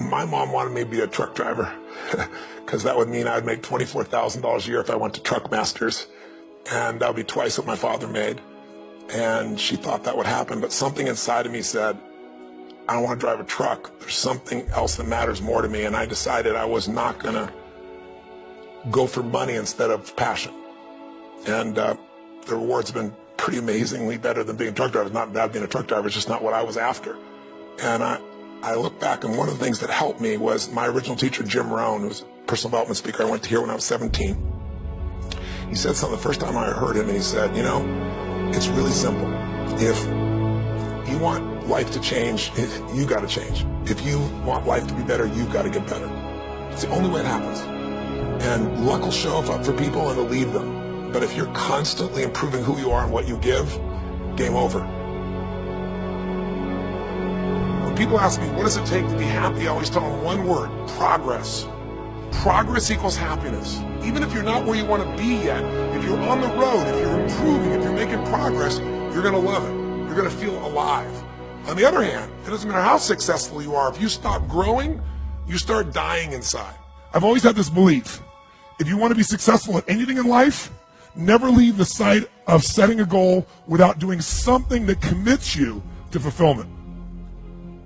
my mom wanted me to be a truck driver because that would mean I'd make $24,000 a year if I went to Truck Masters, and that would be twice what my father made. And she thought that would happen, but something inside of me said, I don't want to drive a truck. There's something else that matters more to me, and I decided I was not going to go for money instead of passion. And the rewards have been pretty amazingly better than being a truck driver. It's not bad being a truck driver, it's just not what I was after. And I look back, and one of the things that helped me was my original teacher, Jim Rohn, who was a personal development speaker. I went to hear when I was 17. He said something the first time I heard him, and he said, you know, it's really simple. If you want life to change, you got to change. If you want life to be better, you've got to get better. It's the only way it happens. And luck will show up for people and it'll leave them. But if you're constantly improving who you are and what you give, game over. When people ask me, what does it take to be happy? I always tell them one word: progress. Progress equals happiness. Even if you're not where you want to be yet, if you're on the road, if you're improving, if you're making progress, you're going to love it. You're going to feel alive. On the other hand, it doesn't matter how successful you are. If you stop growing, you start dying inside. I've always had this belief: if you want to be successful at anything in life, never leave the sight of setting a goal without doing something that commits you to fulfillment.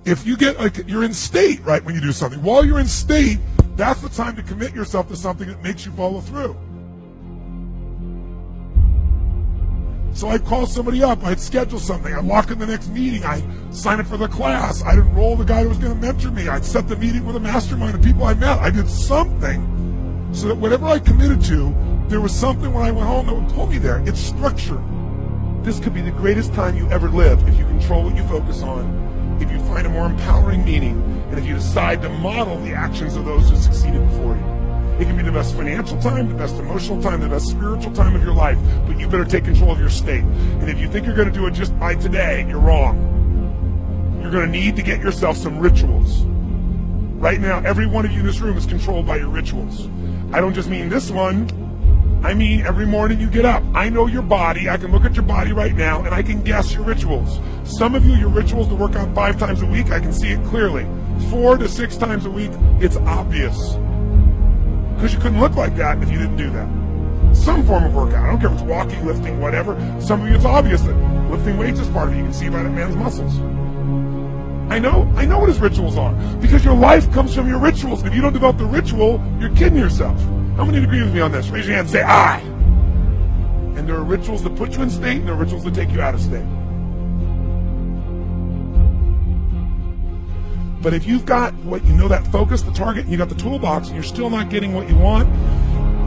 If you get, like, you're in state, right, when you do something. While you're in state, that's the time to commit yourself to something that makes you follow through. So I'd call somebody up, I'd schedule something, I'd lock in the next meeting, I'd sign up for the class, I'd enroll the guy who was going to mentor me, I'd set the meeting with a mastermind of people I met. I did something so that whatever I committed to, there was something when I went home that would pull me there. It's structure. This could be the greatest time you ever live if you control what you focus on, if you find a more empowering meaning, and if you decide to model the actions of those who succeeded before you. It can be the best financial time, the best emotional time, the best spiritual time of your life, but you better take control of your state. And if you think you're going to do it just by today, you're wrong. You're going to need to get yourself some rituals. Right now, every one of you in this room is controlled by your rituals. I don't just mean this one. I mean every morning you get up. I know your body. I can look at your body right now, and I can guess your rituals. Some of you, your rituals to work out 5 times a week, I can see it clearly. 4 to 6 times a week, it's obvious. Because you couldn't look like that if you didn't do that. Some form of workout. I don't care if it's walking, lifting, whatever. Some of you, it's obvious that lifting weights is part of it. You can see it by that man's muscles. I know what his rituals are. Because your life comes from your rituals. If you don't develop the ritual, you're kidding yourself. How many agree with me on this? Raise your hand and say, I. And there are rituals that put you in state, and there are rituals that take you out of state. But if you've got what you know, that focus, the target, and you got the toolbox, and you're still not getting what you want,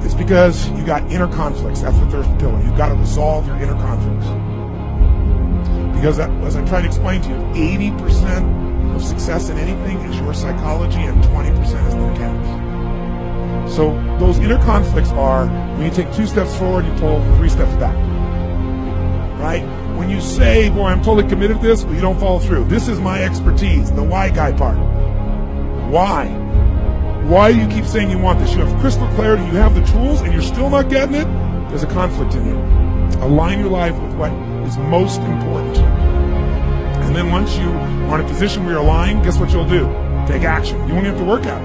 it's because you got inner conflicts. That's the third pillar. You've got to resolve your inner conflicts. Because that, as I tried to explain to you, 80% of success in anything is your psychology, and 20% is the mechanics. So those inner conflicts are when you take 2 steps forward, you pull 3 steps back. Right? When you say, boy, I'm totally committed to this, but you don't follow through. This is my expertise, the why guy part. Why? Why do you keep saying you want this? You have crystal clarity, you have the tools, and you're still not getting it? There's a conflict in you. Align your life with what is most important. And then once you are in a position where you're aligned, guess what you'll do? Take action. You won't have to work out.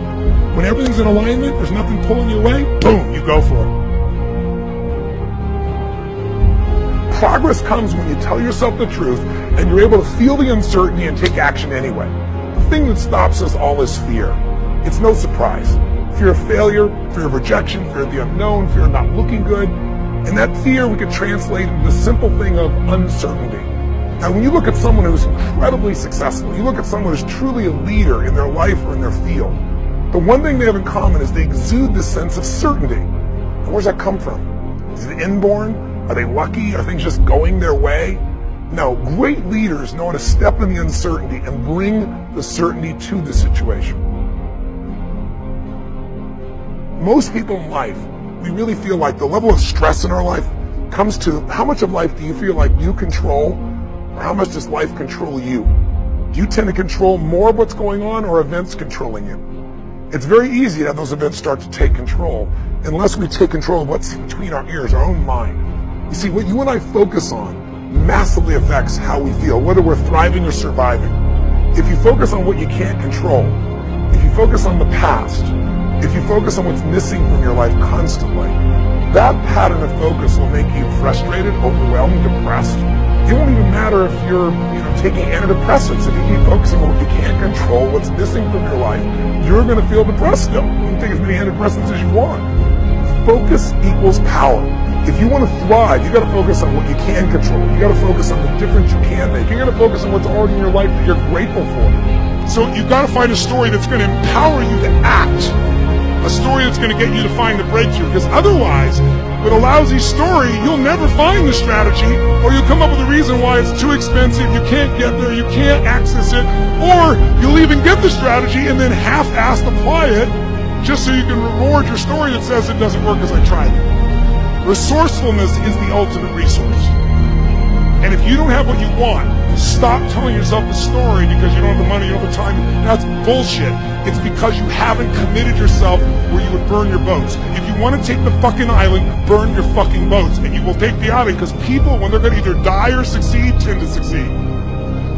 When everything's in alignment, there's nothing pulling you away, boom, you go for it. Progress comes when you tell yourself the truth and you're able to feel the uncertainty and take action anyway. The thing that stops us all is fear. It's no surprise. Fear of failure, fear of rejection, fear of the unknown, fear of not looking good. And that fear we could translate into the simple thing of uncertainty. Now, when you look at someone who's incredibly successful, you look at someone who's truly a leader in their life or in their field, the one thing they have in common is they exude this sense of certainty. And where's that come from? Is it inborn? Are they lucky? Are things just going their way? No, great leaders know how to step in the uncertainty and bring the certainty to the situation. Most people in life, we really feel like the level of stress in our life comes to how much of life do you feel like you control, or how much does life control you? Do you tend to control more of what's going on, or events controlling you? It's very easy to have those events start to take control unless we take control of what's between our ears, our own mind. You see, what you and I focus on massively affects how we feel, whether we're thriving or surviving. If you focus on what you can't control, if you focus on the past, if you focus on what's missing from your life constantly, that pattern of focus will make you frustrated, overwhelmed, depressed. It won't even matter if you're taking antidepressants. If you keep focusing on what you can't control, what's missing from your life, you're going to feel depressed still. You can take as many antidepressants as you want. Focus equals power. If you want to thrive, you got to focus on what you can control. You got to focus on the difference you can make. You got to focus on what's already in your life that you're grateful for. So you got to find a story that's going to empower you to act. A story that's going to get you to find the breakthrough. Because otherwise, with a lousy story, you'll never find the strategy, or you'll come up with a reason why it's too expensive, you can't get there, you can't access it, or you'll even get the strategy and then half-assed apply it just so you can reward your story that says it doesn't work because I tried it. Resourcefulness is the ultimate resource. And if you don't have what you want, stop telling yourself the story because you don't have the money, you don't have the time. That's bullshit. It's because you haven't committed yourself where you would burn your boats. If you want to take the fucking island, burn your fucking boats. And you will take the island because people, when they're going to either die or succeed, tend to succeed.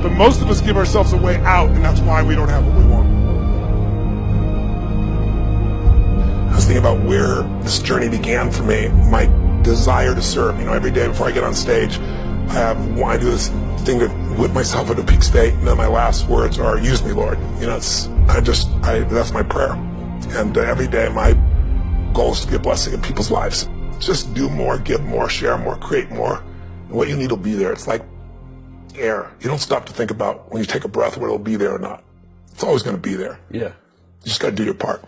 But most of us give ourselves a way out, and that's why we don't have what we want. I was thinking about where this journey began for me, my desire to serve. Every day before I get on stage, I do this thing to whip myself into a peak state, and then my last words are, use me, Lord. That's my prayer. And every day my goal is to be a blessing in people's lives. Just do more, give more, share more, create more. And what you need will be there. It's like air. You don't stop to think about when you take a breath whether it'll be there or not. It's always going to be there. Yeah. You just got to do your part.